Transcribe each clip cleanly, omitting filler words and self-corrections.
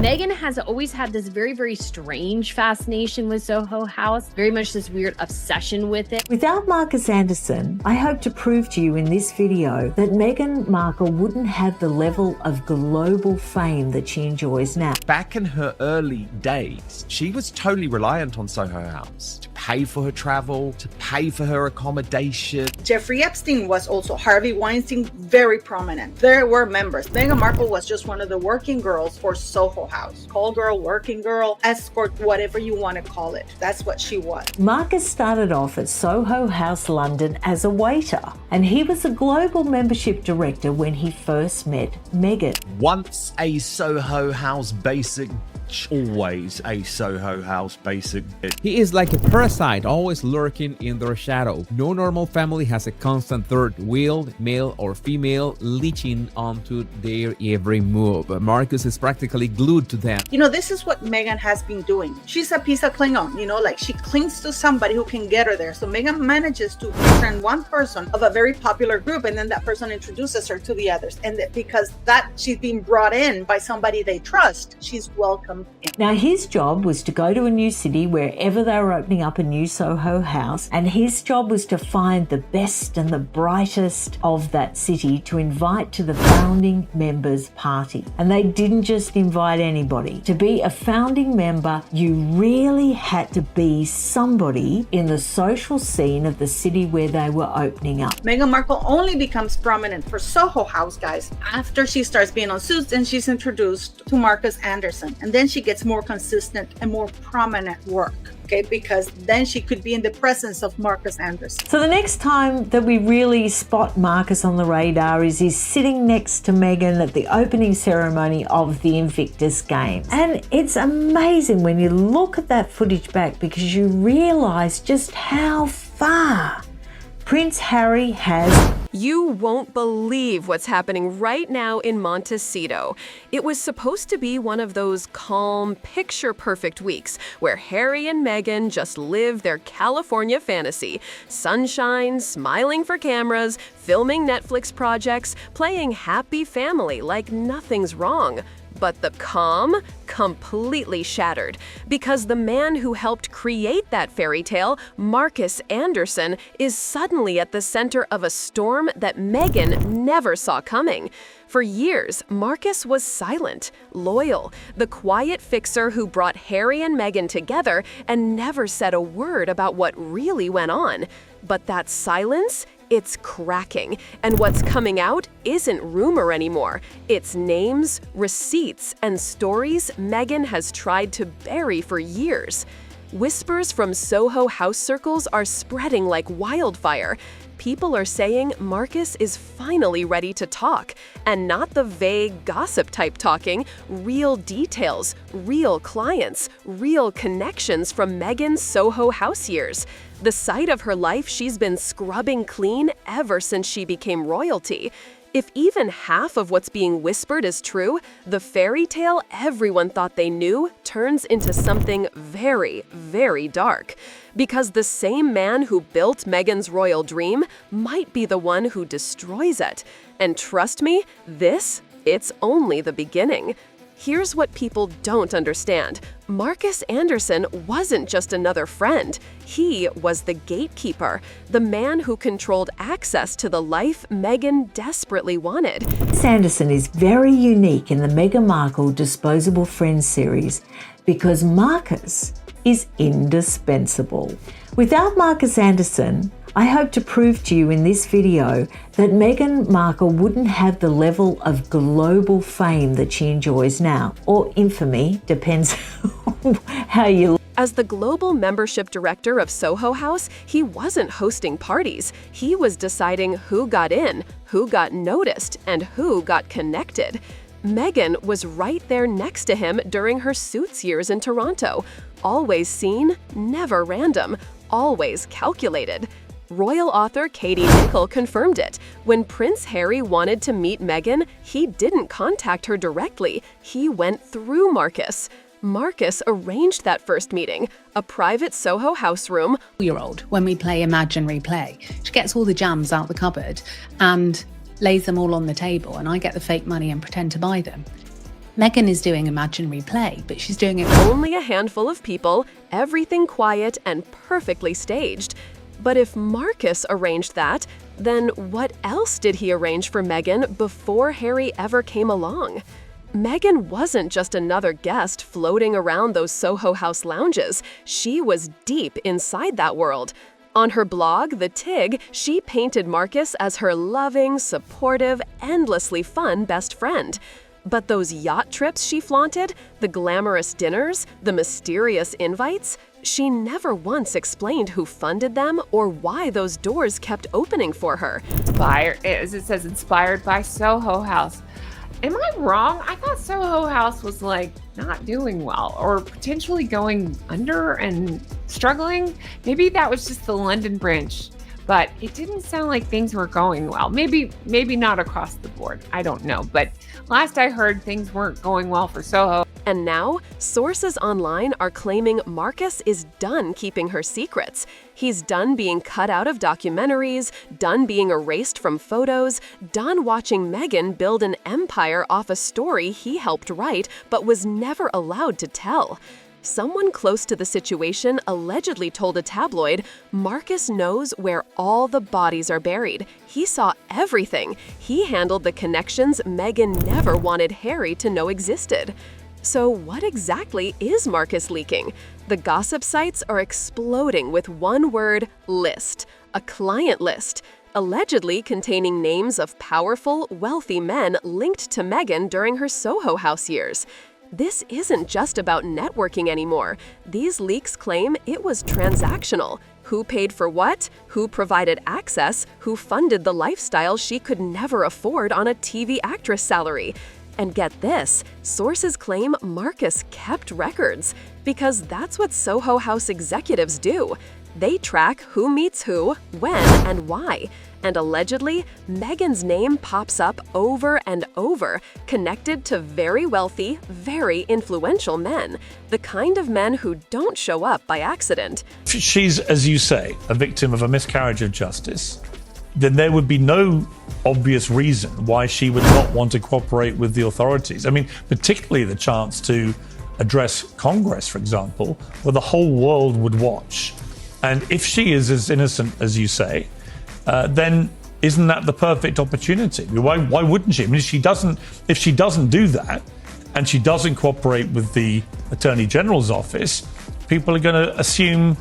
Meghan has always had this very, very strange fascination with Soho House, very much this weird obsession with it. Without Markus Anderson, I hope to prove to you in this video that Meghan Markle wouldn't have the level of global fame that she enjoys now. Back in her early days, she was totally reliant on Soho House to pay for her travel, to pay for her accommodation. Jeffrey Epstein was also Harvey Weinstein, very prominent. There were members. Meghan Markle was just one of the working girls for Soho House. Call girl, working girl, escort, whatever you want to call it. That's what she was. Markus started off at Soho House London as a waiter, and he was a global membership director when he first met Meghan. Once a Soho House basic, always a Soho House basic. He is like a parasite, always lurking in their shadow. No normal family has a constant third wheel, male or female, leeching onto their every move. Markus is practically glued to them. You know, this is what Meghan has been doing. She's a piece of Klingon, you know, like she clings to somebody who can get her there. So Meghan manages to befriend one person of a very popular group, and then that person introduces her to the others. And because that she's being brought in by somebody they trust, she's welcomed in. Now, his job was to go to a new city wherever they were opening up a new Soho House, and his job was to find the best and the brightest of that city to invite to the founding members party. And they didn't just invite anybody. To be a founding member, you really had to be somebody in the social scene of the city where they were opening up. Meghan Markle only becomes prominent for Soho House, guys, after she starts being on Suits and she's introduced to Markus Anderson. And then she gets more consistent and more prominent work. Okay, because then she could be in the presence of Markus Anderson. So the next time that we really spot Markus on the radar is he's sitting next to Meghan at the opening ceremony of the Invictus Games. And it's amazing when you look at that footage back, because you realise just how far Prince Harry has. You won't believe what's happening right now in Montecito. It was supposed to be one of those calm, picture-perfect weeks where Harry and Meghan just live their California fantasy. Sunshine, smiling for cameras, filming Netflix projects, playing happy family like nothing's wrong. But the calm completely shattered because the man who helped create that fairy tale, Markus Anderson, is suddenly at the center of a storm that Meghan never saw coming. For years, Markus was silent, loyal, the quiet fixer who brought Harry and Meghan together and never said a word about what really went on. But that silence, it's cracking, and what's coming out isn't rumor anymore. It's names, receipts, and stories Meghan has tried to bury for years. Whispers from Soho House circles are spreading like wildfire. People are saying Markus is finally ready to talk, and not the vague gossip type talking, real details, real clients, real connections from Meghan's Soho House years. The side of her life she's been scrubbing clean ever since she became royalty. If even half of what's being whispered is true, the fairy tale everyone thought they knew turns into something very, very dark. Because the same man who built Meghan's royal dream might be the one who destroys it. And trust me, it's only the beginning. Here's what people don't understand. Markus Anderson wasn't just another friend. He was the gatekeeper, the man who controlled access to the life Meghan desperately wanted. Markus Anderson is very unique in the Meghan Markle Disposable Friends series because Markus is indispensable. Without Markus Anderson, I hope to prove to you in this video that Meghan Markle wouldn't have the level of global fame that she enjoys now, or infamy, depends how you look. As the global membership director of Soho House, he wasn't hosting parties. He was deciding who got in, who got noticed, and who got connected. Meghan was right there next to him during her Suits years in Toronto. Always seen, never random, always calculated. Royal author Katie Nicholl confirmed it. When Prince Harry wanted to meet Meghan, he didn't contact her directly. He went through Markus. Markus arranged that first meeting, a private Soho House room. Year-old, when we play imaginary play, she gets all the jams out the cupboard and lays them all on the table, and I get the fake money and pretend to buy them. Meghan is doing imaginary play, but she's doing it Only a handful of people, everything quiet and perfectly staged. But if Markus arranged that, then what else did he arrange for Meghan before Harry ever came along? Meghan wasn't just another guest floating around those Soho House lounges. She was deep inside that world. On her blog, The Tig, she painted Markus as her loving, supportive, endlessly fun best friend. But those yacht trips she flaunted, the glamorous dinners, the mysterious invites, she never once explained who funded them or why those doors kept opening for her. As it says, inspired by Soho House. Am I wrong? I thought Soho House was like not doing well or potentially going under and struggling. Maybe that was just the London branch, but it didn't sound like things were going well. Maybe not across the board. I don't know. But last I heard, things weren't going well for Soho. And now, sources online are claiming Markus is done keeping her secrets. He's done being cut out of documentaries, done being erased from photos, done watching Meghan build an empire off a story he helped write but was never allowed to tell. Someone close to the situation allegedly told a tabloid, Markus knows where all the bodies are buried. He saw everything. He handled the connections Meghan never wanted Harry to know existed. So what exactly is Markus leaking? The gossip sites are exploding with one word, list, a client list, allegedly containing names of powerful, wealthy men linked to Meghan during her Soho House years. This isn't just about networking anymore. These leaks claim it was transactional. Who paid for what? Who provided access? Who funded the lifestyle she could never afford on a TV actress salary? And get this, sources claim Markus kept records, because that's what Soho House executives do. They track who meets who, when, and why. And allegedly, Meghan's name pops up over and over, connected to very wealthy, very influential men. The kind of men who don't show up by accident. If she's, as you say, a victim of a miscarriage of justice, then there would be no obvious reason why she would not want to cooperate with the authorities. I mean, particularly the chance to address Congress, for example, where the whole world would watch. And if she is as innocent as you say, then isn't that the perfect opportunity? Why wouldn't she? I mean, if she doesn't do that, and she doesn't cooperate with the Attorney General's office, people are going to assume.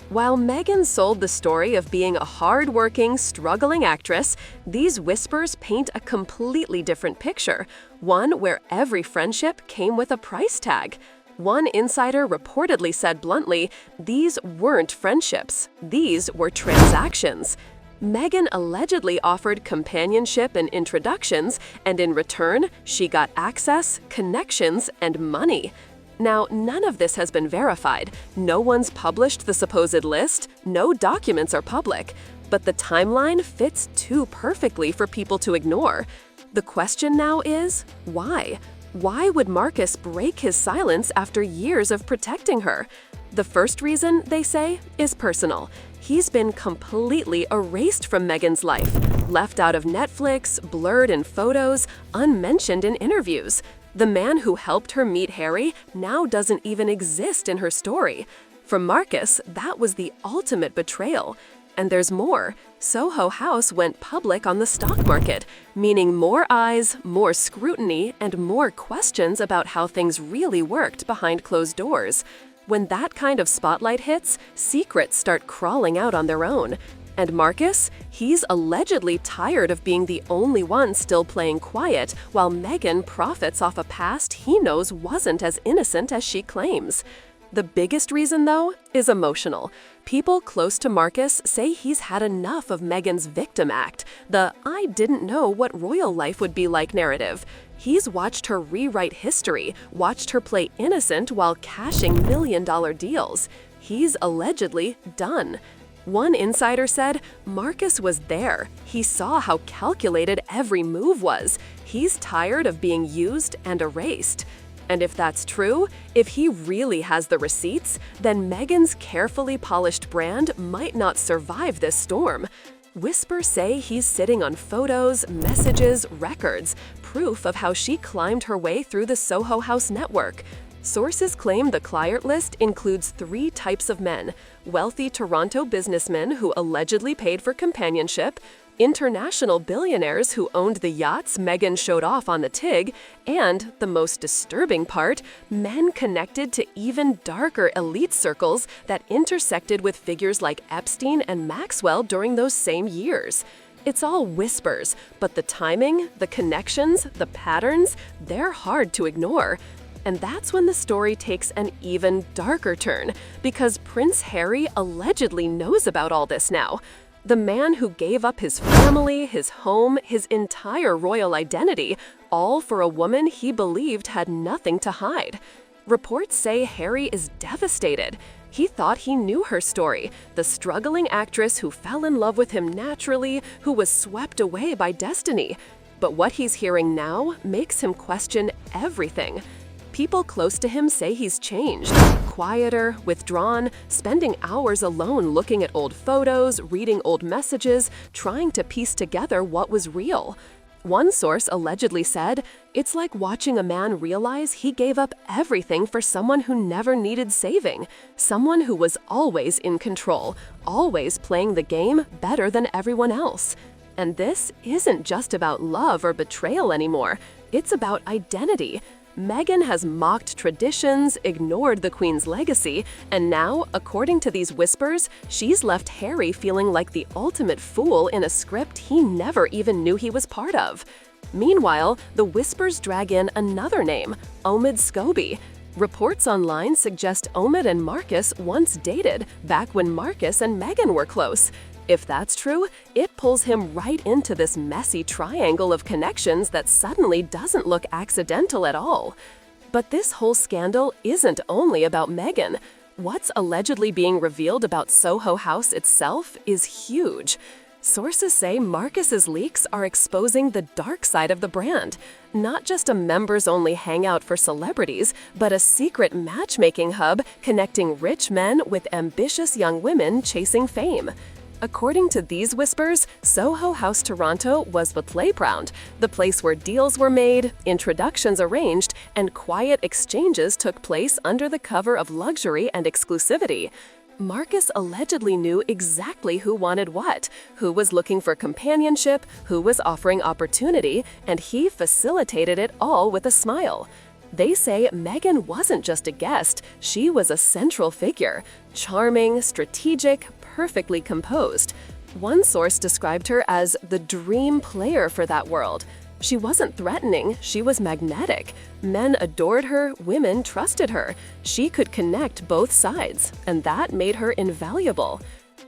While Meghan sold the story of being a hard-working, struggling actress, these whispers paint a completely different picture, one where every friendship came with a price tag. One insider reportedly said bluntly, these weren't friendships, these were transactions. Meghan allegedly offered companionship and introductions, and in return, she got access, connections, and money. Now, none of this has been verified. No one's published the supposed list, no documents are public. But the timeline fits too perfectly for people to ignore. The question now is, why? Why would Markus break his silence after years of protecting her? The first reason, they say, is personal. He's been completely erased from Meghan's life, left out of Netflix, blurred in photos, unmentioned in interviews. The man who helped her meet Harry now doesn't even exist in her story. For Markus, that was the ultimate betrayal. And there's more. Soho House went public on the stock market, meaning more eyes, more scrutiny, and more questions about how things really worked behind closed doors. When that kind of spotlight hits, secrets start crawling out on their own. And Markus? He's allegedly tired of being the only one still playing quiet, while Meghan profits off a past he knows wasn't as innocent as she claims. The biggest reason, though, is emotional. People close to Markus say he's had enough of Meghan's victim act, the "I didn't know what royal life would be like" narrative. He's watched her rewrite history, watched her play innocent while cashing million-dollar deals. He's allegedly done. One insider said, Markus was there. He saw how calculated every move was. He's tired of being used and erased. And if that's true, if he really has the receipts, then Meghan's carefully polished brand might not survive this storm. Whispers say he's sitting on photos, messages, records, proof of how she climbed her way through the Soho House network. Sources claim the client list includes 3 types of men: wealthy Toronto businessmen who allegedly paid for companionship, international billionaires who owned the yachts Meghan showed off on the Tig, and, the most disturbing part, men connected to even darker elite circles that intersected with figures like Epstein and Maxwell during those same years. It's all whispers, but the timing, the connections, the patterns, they're hard to ignore. And that's when the story takes an even darker turn, because Prince Harry allegedly knows about all this now. The man who gave up his family, his home, his entire royal identity, all for a woman he believed had nothing to hide. Reports say Harry is devastated. He thought he knew her story, the struggling actress who fell in love with him naturally, who was swept away by destiny. But what he's hearing now makes him question everything. People close to him say he's changed, quieter, withdrawn, spending hours alone looking at old photos, reading old messages, trying to piece together what was real. One source allegedly said, "It's like watching a man realize he gave up everything for someone who never needed saving, someone who was always in control, always playing the game better than everyone else." And this isn't just about love or betrayal anymore, it's about identity. Meghan has mocked traditions, ignored the Queen's legacy, and now, according to these whispers, she's left Harry feeling like the ultimate fool in a script he never even knew he was part of. Meanwhile, the whispers drag in another name, Omid Scobie. Reports online suggest Omid and Markus once dated, back when Markus and Meghan were close. If that's true, it pulls him right into this messy triangle of connections that suddenly doesn't look accidental at all. But this whole scandal isn't only about Meghan. What's allegedly being revealed about Soho House itself is huge. Sources say Markus's leaks are exposing the dark side of the brand. Not just a members-only hangout for celebrities, but a secret matchmaking hub connecting rich men with ambitious young women chasing fame. According to these whispers, Soho House Toronto was the playground, the place where deals were made, introductions arranged, and quiet exchanges took place under the cover of luxury and exclusivity. Markus allegedly knew exactly who wanted what, who was looking for companionship, who was offering opportunity, and he facilitated it all with a smile. They say Meghan wasn't just a guest, she was a central figure, charming, strategic, perfectly composed. One source described her as the dream player for that world. She wasn't threatening, she was magnetic. Men adored her, women trusted her. She could connect both sides, and that made her invaluable.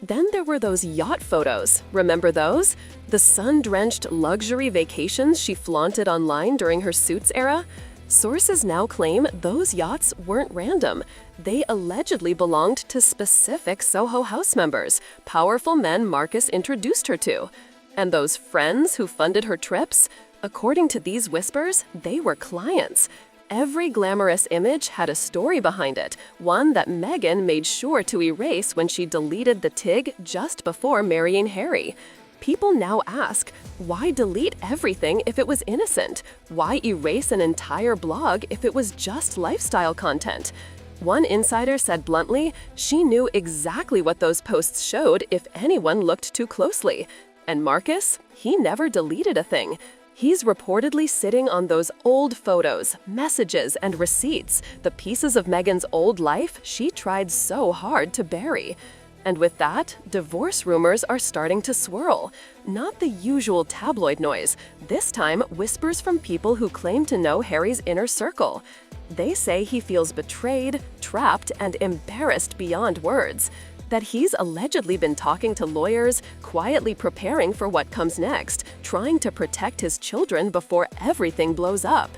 Then there were those yacht photos. Remember those? The sun-drenched luxury vacations she flaunted online during her Suits era? Sources now claim those yachts weren't random. They allegedly belonged to specific Soho House members, powerful men Markus introduced her to. And those friends who funded her trips? According to these whispers, they were clients. Every glamorous image had a story behind it, one that Meghan made sure to erase when she deleted the Tig just before marrying Harry. People now ask, why delete everything if it was innocent? Why erase an entire blog if it was just lifestyle content? One insider said bluntly, she knew exactly what those posts showed if anyone looked too closely. And Markus? He never deleted a thing. He's reportedly sitting on those old photos, messages, and receipts, the pieces of Meghan's old life she tried so hard to bury. And with that, divorce rumors are starting to swirl. Not the usual tabloid noise, this time whispers from people who claim to know Harry's inner circle. They say he feels betrayed, trapped, and embarrassed beyond words. That he's allegedly been talking to lawyers, quietly preparing for what comes next, trying to protect his children before everything blows up.